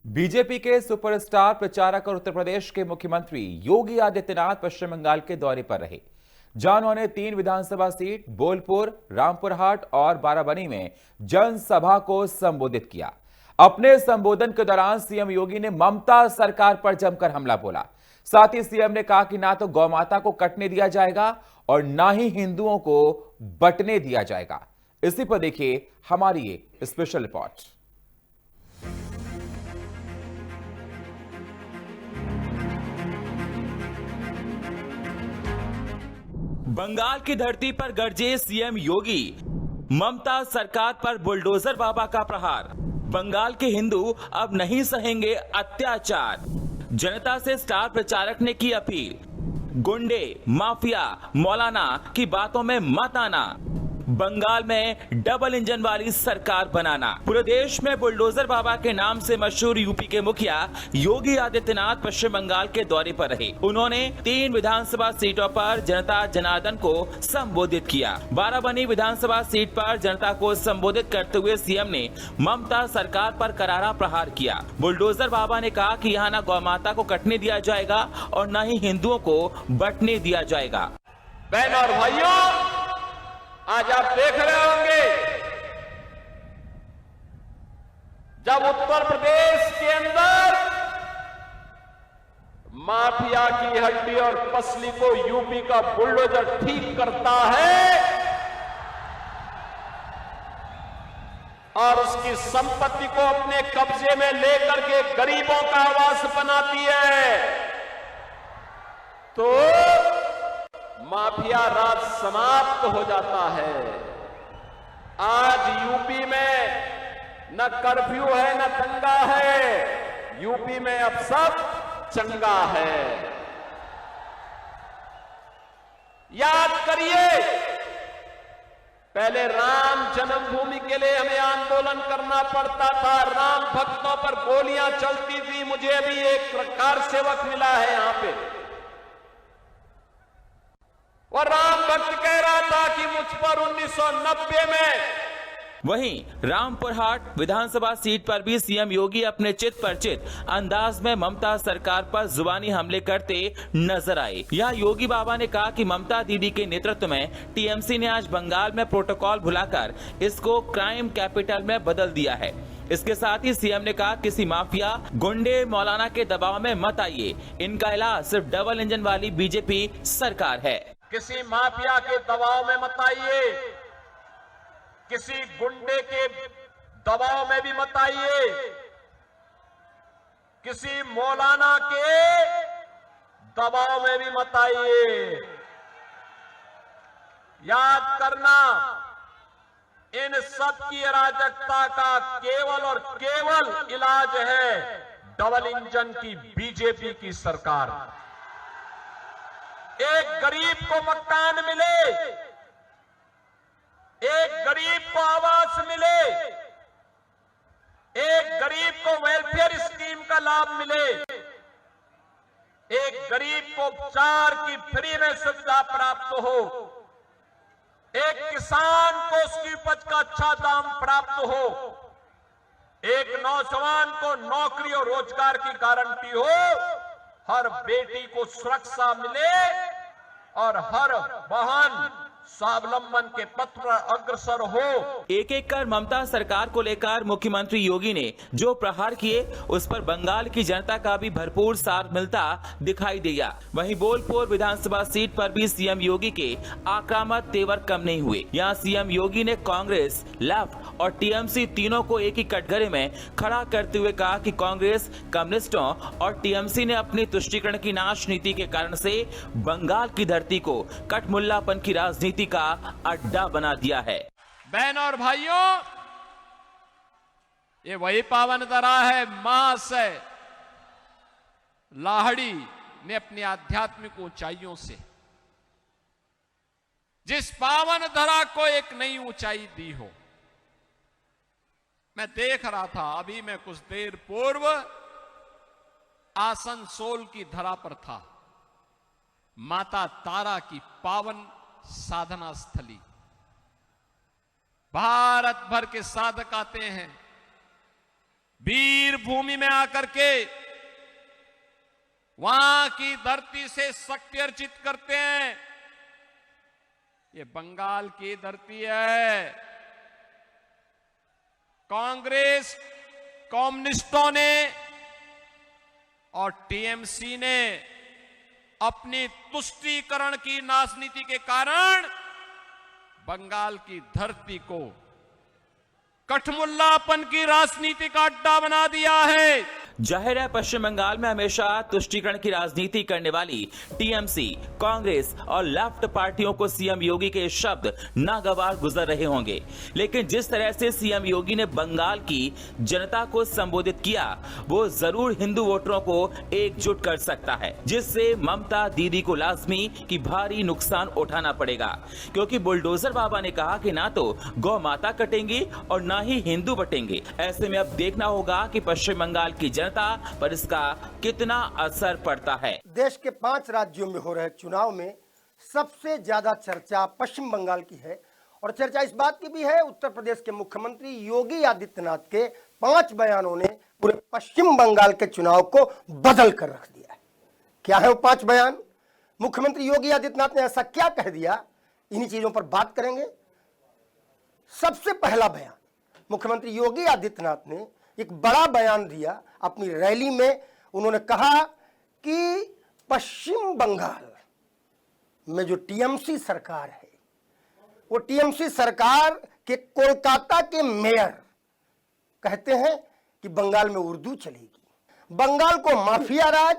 BJP के superstar प्रचारक और उत्तर प्रदेश के मुख्यमंत्री योगी आदित्यनाथ पश्चिम बंगाल के दौरे पर रहे, जहां उन्होंने 3 विधानसभा सीट बोलपुर, रामपुरहाट और बाराबनी में जनसभा को संबोधित किया। अपने संबोधन के दौरान सीएम योगी ने ममता सरकार पर जमकर हमला बोला। साथ ही सीएम ने कहा कि ना तो गौमाता को कटने दिया जाएगा और ना ही हिंदुओं को बंटने दिया जाएगा। इसी पर देखिए हमारी ये स्पेशल रिपोर्ट। बंगाल की धरती पर गरजे सीएम योगी, ममता सरकार पर बुलडोजर बाबा का प्रहार। बंगाल के हिंदू अब नहीं सहेंगे अत्याचार। जनता से स्टार प्रचारक ने की अपील, गुंडे, माफिया, मौलाना की बातों में मत आना। बंगाल में डबल इंजन वाली सरकार बनाना। पूरे देश में बुलडोजर बाबा के नाम से मशहूर यूपी के मुखिया योगी आदित्यनाथ पश्चिम बंगाल के दौरे पर रहे। उन्होंने 3 विधानसभा सीटों पर जनता जनार्दन को संबोधित किया। बाराबनी विधानसभा सीट पर जनता को संबोधित करते हुए सीएम ने ममता सरकार पर करारा प्रहार किया। बुलडोजर बाबा ने कहा कि यहाँ न गौमाता को कटने दिया जाएगा और न ही हिंदुओं को बंटने दिया जाएगा। बहन और भाइयों, आज आप देख रहे होंगे जब उत्तर प्रदेश के अंदर माफिया की हड्डी और पसली को यूपी का बुलडोजर ठीक करता है और उसकी संपत्ति को अपने कब्जे में लेकर के गरीबों का आवास बनाती है, तो माफिया राज समाप्त हो जाता है। आज यूपी में न कर्फ्यू है न दंगा है, यूपी में अब सब चंगा है। याद करिए, पहले राम जन्मभूमि के लिए हमें आंदोलन करना पड़ता था, राम भक्तों पर गोलियां चलती थी। मुझे अभी एक कार सेवक मिला है यहां पे, और राम भक्त कह रहा था कि मुझ पर 1990 में। वहीं रामपुरहाट विधानसभा सीट पर भी सीएम योगी अपने चित परिचित अंदाज में ममता सरकार पर जुबानी हमले करते नजर आए। यहाँ योगी बाबा ने कहा कि ममता दीदी के नेतृत्व में टीएमसी ने आज बंगाल में प्रोटोकॉल भुलाकर इसको क्राइम कैपिटल में बदल दिया है। इसके साथ ही सीएम ने कहा किसी माफिया, गुंडे, मौलाना के दबाव में मत आइए। इनका इलाज सिर्फ डबल इंजन वाली बीजेपी सरकार है। किसी माफिया के दबाव में मत आइए, किसी गुंडे के दबाव में भी मत आइए, किसी मौलाना के दबाव में भी मत आइए। याद करना, इन सब की अराजकता का केवल और केवल इलाज है डबल इंजन की बीजेपी की सरकार। एक गरीब को मकान मिले, एक गरीब को आवास मिले, एक गरीब को वेलफेयर स्कीम का लाभ मिले, एक गरीब को उपचार की फ्री में सुविधा प्राप्त हो, एक किसान को उसकी उपज का अच्छा दाम प्राप्त हो, एक नौजवान को नौकरी और रोजगार की गारंटी हो, हर बेटी को सुरक्षा मिले और हर बहन स्वावलंबन के पथ पर अग्रसर हो। एक एक कर ममता सरकार को लेकर मुख्यमंत्री योगी ने जो प्रहार किए, उस पर बंगाल की जनता का भी भरपूर साथ मिलता दिखाई दिया। वहीं बोलपुर विधानसभा सीट पर भी सीएम योगी के आक्रामक तेवर कम नहीं हुए। यहाँ सीएम योगी ने कांग्रेस, लेफ्ट और टीएमसी तीनों को एक ही कटघरे में खड़ा करते हुए कहा कि कांग्रेस, कम्युनिस्टों और टीएमसी ने अपनी तुष्टीकरण की नाश नीति के कारण से बंगाल की धरती को कटमुल्लापन की राजनीति का अड्डा बना दिया है। बहन और भाइयों, ये वही पावन धरा है, मास है। लाहड़ी ने अपनी आध्यात्मिक ऊंचाइयों से जिस पावन धरा को एक नई ऊंचाई दी हो। मैं देख रहा था, अभी मैं कुछ देर पूर्व आसनसोल की धरा पर था, माता तारा की पावन साधना स्थली। भारत भर के साधक आते हैं, वीर भूमि में आकर के वहां की धरती से शक्ति अर्जित करते हैं। ये बंगाल की धरती है। कांग्रेस, कम्युनिस्टों ने और टीएमसी ने अपनी तुष्टीकरण की राजनीति के कारण बंगाल की धरती को कठमुल्लापन की राजनीति का अड्डा बना दिया है। जाहिर है पश्चिम बंगाल में हमेशा तुष्टीकरण की राजनीति करने वाली टीएमसी, कांग्रेस और लेफ्ट पार्टियों को सीएम योगी के शब्द नागवार गुजर रहे होंगे। लेकिन जिस तरह से सीएम योगी ने बंगाल की जनता को संबोधित किया, वो जरूर हिंदू वोटरों को एकजुट कर सकता है, जिससे ममता दीदी को लाजमी की भारी नुकसान उठाना पड़ेगा। क्योंकि बुलडोजर बाबा ने कहा कि ना तो गौ माता कटेंगी और ना ही हिंदू बटेंगे। ऐसे में अब देखना होगा कि पश्चिम बंगाल की जनता पर इसका कितना असर पड़ता है। देश के 5 राज्यों में हो रहे चुनाव में सबसे ज्यादा चर्चा पश्चिम बंगाल की है और चर्चा इस बात की भी है उत्तर प्रदेश के मुख्यमंत्री योगी आदित्यनाथ के 5 बयानों ने पूरे पश्चिम बंगाल के चुनाव को बदल कर रख दिया है। क्या है वो 5 बयान? मुख्यमंत्री योगी आदित्यनाथ ने ऐसा क्या कह दिया, इन्हीं चीजों पर बात करेंगे। सबसे पहला बयान, मुख्यमंत्री योगी आदित्यनाथ ने एक बड़ा बयान दिया अपनी रैली में। उन्होंने कहा कि पश्चिम बंगाल में जो टीएमसी सरकार है, वो टीएमसी सरकार के कोलकाता के मेयर कहते हैं कि बंगाल में उर्दू चलेगी। बंगाल को माफिया राज,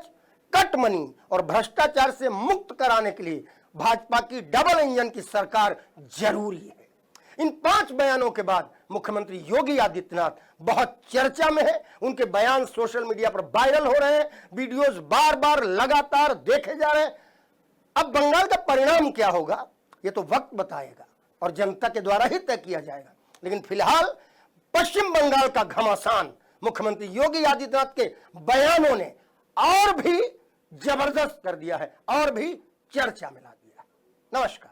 कट मनी और भ्रष्टाचार से मुक्त कराने के लिए भाजपा की डबल इंजन की सरकार जरूरी है। इन 5 बयानों के बाद मुख्यमंत्री योगी आदित्यनाथ बहुत चर्चा में है। उनके बयान सोशल मीडिया पर वायरल हो रहे हैं, वीडियोस बार बार लगातार देखे जा रहे हैं। अब बंगाल का परिणाम क्या होगा ये तो वक्त बताएगा और जनता के द्वारा ही तय किया जाएगा। लेकिन फिलहाल पश्चिम बंगाल का घमासान मुख्यमंत्री योगी आदित्यनाथ के बयानों ने और भी जबरदस्त कर दिया है और भी चर्चा में ला दिया है। नमस्कार।